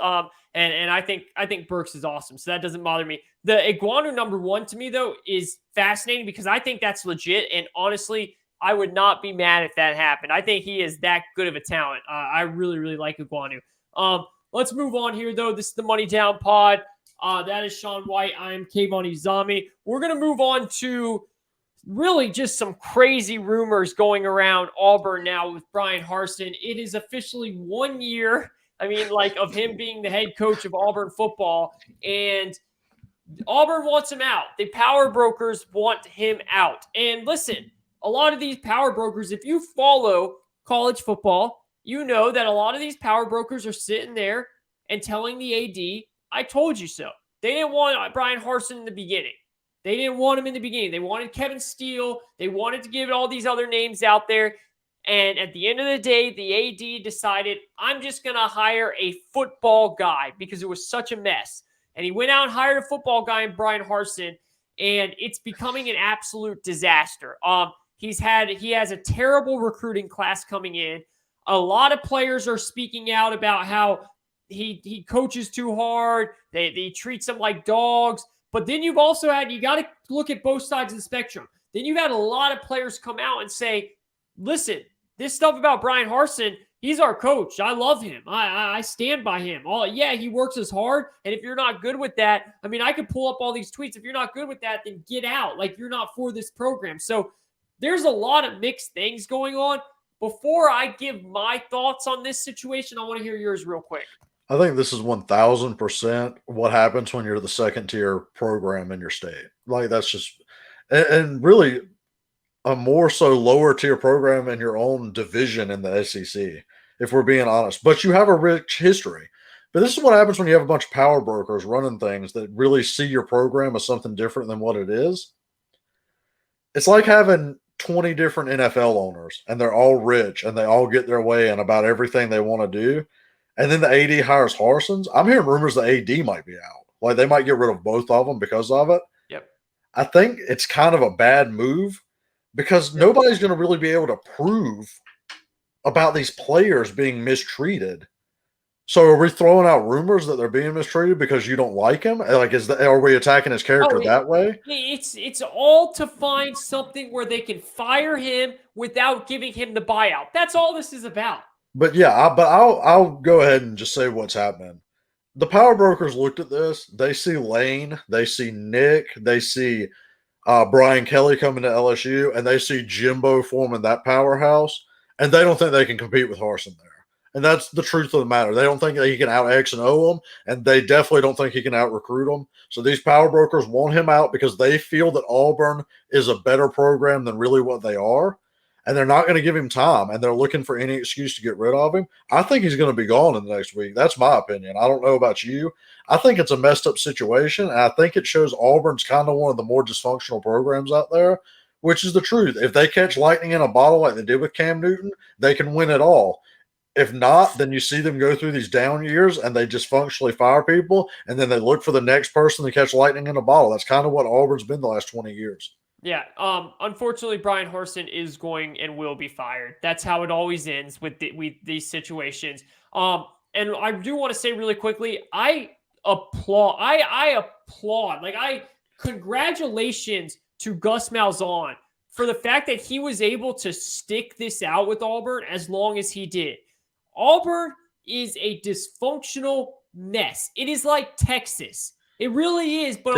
And I think Burks is awesome, so that doesn't bother me. The Ekwonu number one to me, though, is fascinating because I think that's legit, and honestly, I would not be mad if that happened. I think he is that good of a talent. I really, really like Ekwonu. Let's move on here, though. This is the Money Down Pod. That is Sean White. I am Kayvon Shawn. We're going to move on to really just some crazy rumors going around Auburn now with Brian Harsin. It is officially 1 year, of him being the head coach of Auburn football, and Auburn wants him out. The power brokers want him out. And listen, a lot of these power brokers, if you follow college football, you know that a lot of these power brokers are sitting there and telling the AD, I told you so. They didn't want Brian Harsin in the beginning. They didn't want him in the beginning. They wanted Kevin Steele. They wanted to give all these other names out there. And at the end of the day, the AD decided, I'm just going to hire a football guy because it was such a mess. And he went out and hired a football guy in Brian Harsin, and it's becoming an absolute disaster. He has a terrible recruiting class coming in. A lot of players are speaking out about how he coaches too hard. They treats them like dogs. But then you've also you got to look at both sides of the spectrum. Then you've had a lot of players come out and say, listen, this stuff about Brian Harsin, he's our coach. I love him. I stand by him. He works as hard. And if you're not good with that, I could pull up all these tweets. If you're not good with that, then get out. Like, you're not for this program. So there's a lot of mixed things going on. Before I give my thoughts on this situation, I want to hear yours real quick. I think this is 1000% what happens when you're the second tier program in your state. Like, that's just, and really a more so lower tier program in your own division in the SEC, if we're being honest. But you have a rich history. But this is what happens when you have a bunch of power brokers running things that really see your program as something different than what it is. It's like having 20 different NFL owners, and they're all rich, and they all get their way in about everything they want to do. And then the AD hires Harson's. I'm hearing rumors the AD might be out. Like, they might get rid of both of them because of it. Yep. I think it's kind of a bad move because nobody's going to really be able to prove about these players being mistreated. So are we throwing out rumors that they're being mistreated because you don't like him? Like, are we attacking his character that way? It's all to find something where they can fire him without giving him the buyout. That's all this is about. But yeah, I'll go ahead and just say what's happening. The power brokers looked at this. They see Lane, they see Nick, they see Brian Kelly coming to LSU, and they see Jimbo forming that powerhouse, and they don't think they can compete with Harsin there. And that's the truth of the matter. They don't think that he can out X and O them, and they definitely don't think he can out recruit them. So these power brokers want him out because they feel that Auburn is a better program than really what they are. and they're not going to give him time, and they're looking for any excuse to get rid of him, I think he's going to be gone in the next week. That's my opinion. I don't know about you. I think it's a messed up situation, and I think it shows Auburn's kind of one of the more dysfunctional programs out there, which is the truth. If they catch lightning in a bottle like they did with Cam Newton, they can win it all. If not, then you see them go through these down years and they just functionally fire people, and then they look for the next person to catch lightning in a bottle. That's kind of what Auburn's been the last 20 years. Yeah. Unfortunately, Brian Harsin is going and will be fired. That's how it always ends with these situations. And I do want to say really quickly, I applaud. I applaud. Congratulations to Gus Malzahn for the fact that he was able to stick this out with Auburn as long as he did. Auburn is a dysfunctional mess. It is like Texas. It really is, but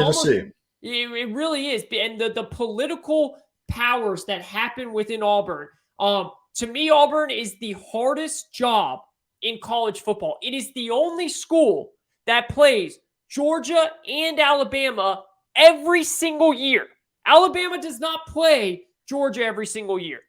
it really is. And the political powers that happen within Auburn, to me, Auburn is the hardest job in college football. It is the only school that plays Georgia and Alabama every single year. Alabama does not play Georgia every single year.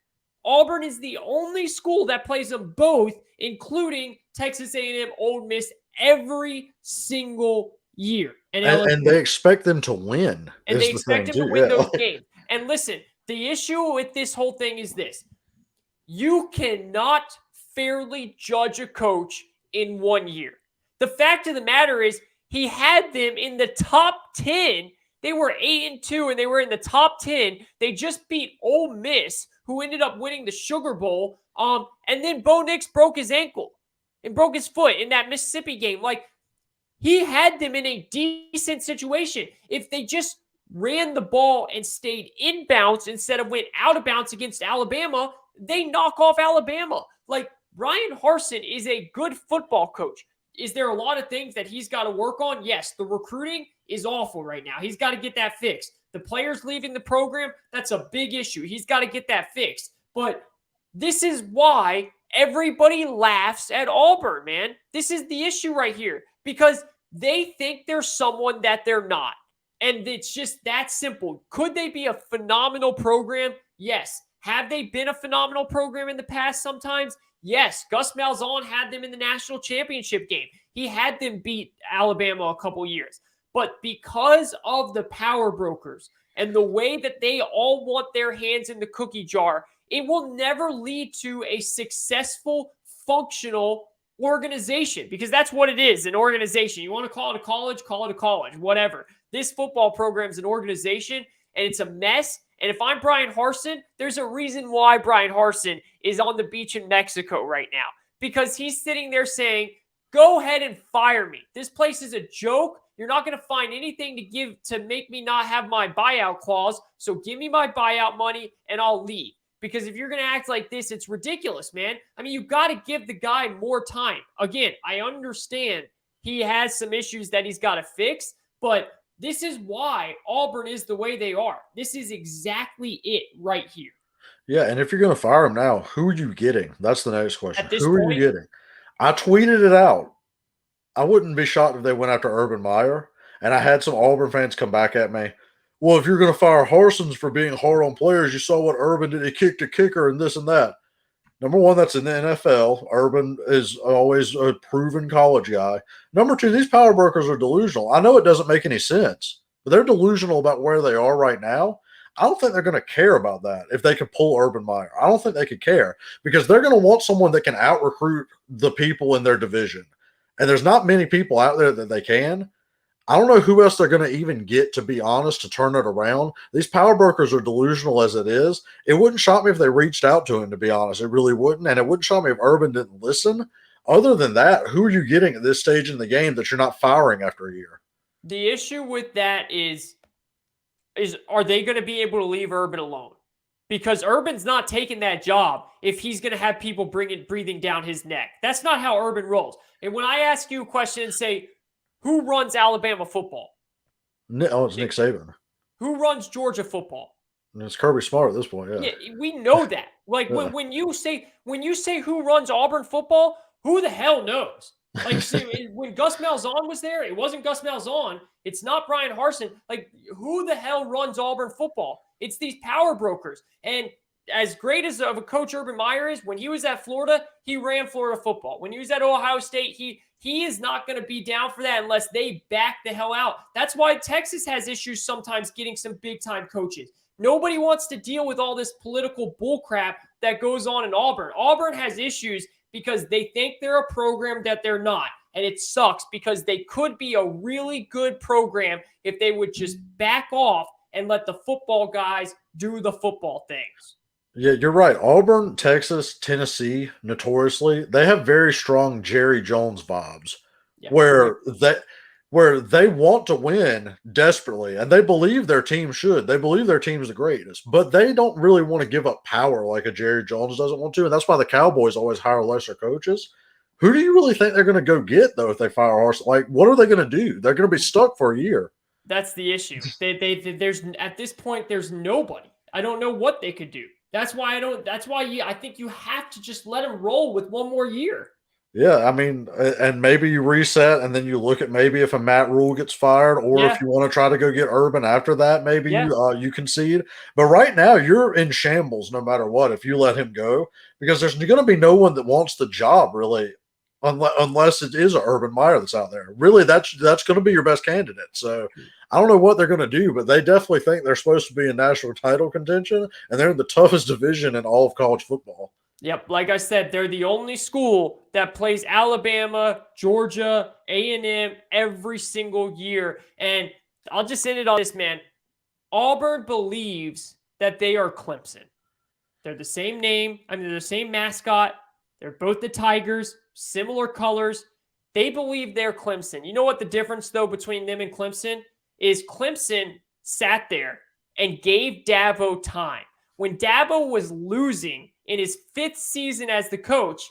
Auburn is the only school that plays them both, including Texas A&M, Ole Miss, every single year. And they expect them to win. And they expect them to win those games. And listen, the issue with this whole thing is this. You cannot fairly judge a coach in 1 year. The fact of the matter is he had them in the top 10. They were 8-2, and they were in the top 10. They just beat Ole Miss, who ended up winning the Sugar Bowl. And then Bo Nix broke his ankle and broke his foot in that Mississippi game. He had them in a decent situation. If they just ran the ball and stayed in bounds instead of went out of bounds against Alabama, they knock off Alabama. Brian Harsin is a good football coach. Is there a lot of things that he's got to work on? Yes. The recruiting is awful right now. He's got to get that fixed. The players leaving the program, that's a big issue. He's got to get that fixed. But this is why everybody laughs at Auburn, man. This is the issue right here, because they think they're someone that they're not. And it's just that simple. Could they be a phenomenal program? Yes. Have they been a phenomenal program in the past sometimes? Yes. Gus Malzahn had them in the national championship game. He had them beat Alabama a couple years. But because of the power brokers and the way that they all want their hands in the cookie jar, it will never lead to a successful, functional organization, because that's what it is, an organization. You want to call it a college, whatever. This football program is an organization, and it's a mess. And if I'm Brian Harsin, there's a reason why Brian Harsin is on the beach in Mexico right now, because he's sitting there saying, go ahead and fire me. This place is a joke. You're not going to find anything to give to make me not have my buyout clause. So give me my buyout money and I'll leave. Because if you're going to act like this, it's ridiculous, man. I mean, you've got to give the guy more time. Again, I understand he has some issues that he's got to fix, but this is why Auburn is the way they are. This is exactly it right here. Yeah, and if you're going to fire him now, who are you getting? That's the next question. Who are you getting? I tweeted it out. I wouldn't be shocked if they went after Urban Meyer, and I had some Auburn fans come back at me. Well, if you're going to fire Harsons for being hard on players, you saw what Urban did. He kicked a kicker and this and that. Number one, that's in the NFL. Urban is always a proven college guy. Number two, these power brokers are delusional. I know it doesn't make any sense, but they're delusional about where they are right now. I don't think they're going to care about that if they could pull Urban Meyer. I don't think they could care, because they're going to want someone that can out-recruit the people in their division. And there's not many people out there that they can. I don't know who else they're going to even get, to be honest, to turn it around. These power brokers are delusional as it is. It wouldn't shock me if they reached out to him, to be honest. It really wouldn't. And it wouldn't shock me if Urban didn't listen. Other than that, who are you getting at this stage in the game that you're not firing after a year? The issue with that is are they going to be able to leave Urban alone? Because Urban's not taking that job if he's going to have people breathing down his neck. That's not how Urban rolls. And when I ask you a question and say, who runs Alabama football? It's Nick Saban. Who runs Georgia football? It's Kirby Smart at this point, yeah. We know that. When you say who runs Auburn football, who the hell knows? When Gus Malzahn was there, it wasn't Gus Malzahn. It's not Brian Harsin. Who the hell runs Auburn football? It's these power brokers. And as great as of a coach Urban Meyer is, when he was at Florida, he ran Florida football. When he was at Ohio State, he is not going to be down for that unless they back the hell out. That's why Texas has issues sometimes getting some big-time coaches. Nobody wants to deal with all this political bullcrap that goes on in Auburn. Auburn has issues because they think they're a program that they're not. And it sucks because they could be a really good program if they would just back off and let the football guys do the football things. Yeah, you're right. Auburn, Texas, Tennessee, notoriously, they have very strong Jerry Jones vibes, Yeah. where they want to win desperately, and they believe their team should. They believe their team is the greatest, but they don't really want to give up power like a Jerry Jones doesn't want to, and that's why the Cowboys always hire lesser coaches. Who do you really think they're going to go get, though, if they fire Harsin? Like, what are they going to do? They're going to be stuck for a year. That's the issue. There's at this point, there's nobody. I don't know what they could do. That's why I think you have to just let them roll with one more year. Yeah, I mean, and maybe you reset, and then you look at maybe if a Matt Rule gets fired, or if you want to try to go get Urban after that, maybe you concede. But right now, you're in shambles no matter what if you let him go, because there's going to be no one that wants the job really, unless it is an Urban Meyer that's out there. Really, that's going to be your best candidate. So I don't know what they're going to do, but they definitely think they're supposed to be in national title contention, and they're in the toughest division in all of college football. Yep, like I said, they're the only school that plays Alabama, Georgia, A&M every single year. And I'll just end it on this, man. Auburn believes that they are Clemson. They're the same name. I mean, they're the same mascot. They're both the Tigers, similar colors. They believe they're Clemson. You know what the difference, though, between them and Clemson is? Clemson sat there and gave Dabo time. When Dabo was losing in his 5th season as the coach,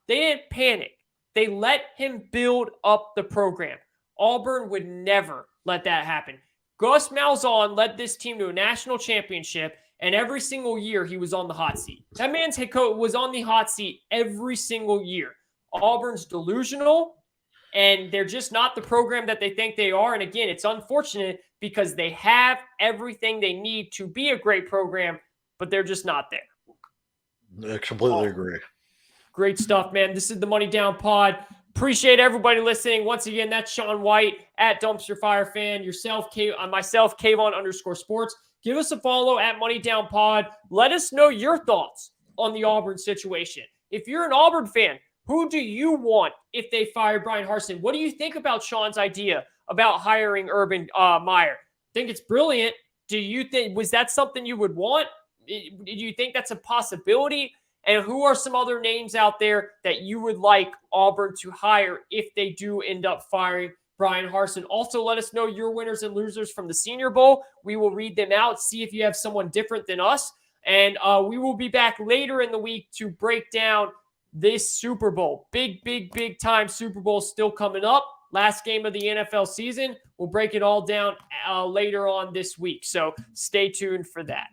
they didn't panic. They let him build up the program. Auburn would never let that happen. Gus Malzahn led this team to a national championship, and every single year he was on the hot seat. That man's head coach was on the hot seat every single year. Auburn's delusional, and they're just not the program that they think they are. And again, it's unfortunate because they have everything they need to be a great program, but they're just not there. I completely agree. Great stuff, man. This is the Money Down Pod. Appreciate everybody listening. Once again, that's Shawn White at Dumpster Fire Fan. Myself, Kayvon_sports. Give us a follow at Money Down Pod. Let us know your thoughts on the Auburn situation. If you're an Auburn fan, who do you want if they fire Brian Harsin? What do you think about Shawn's idea about hiring Urban Meyer? Think it's brilliant. Do you think, was that something you would want? Do you think that's a possibility? And who are some other names out there that you would like Auburn to hire if they do end up firing Brian Harsin? Also, let us know your winners and losers from the Senior Bowl. We will read them out, see if you have someone different than us. And we will be back later in the week to break down this Super Bowl. Big time Super Bowl still coming up. Last game of the NFL season. We'll break it all down later on this week. So stay tuned for that.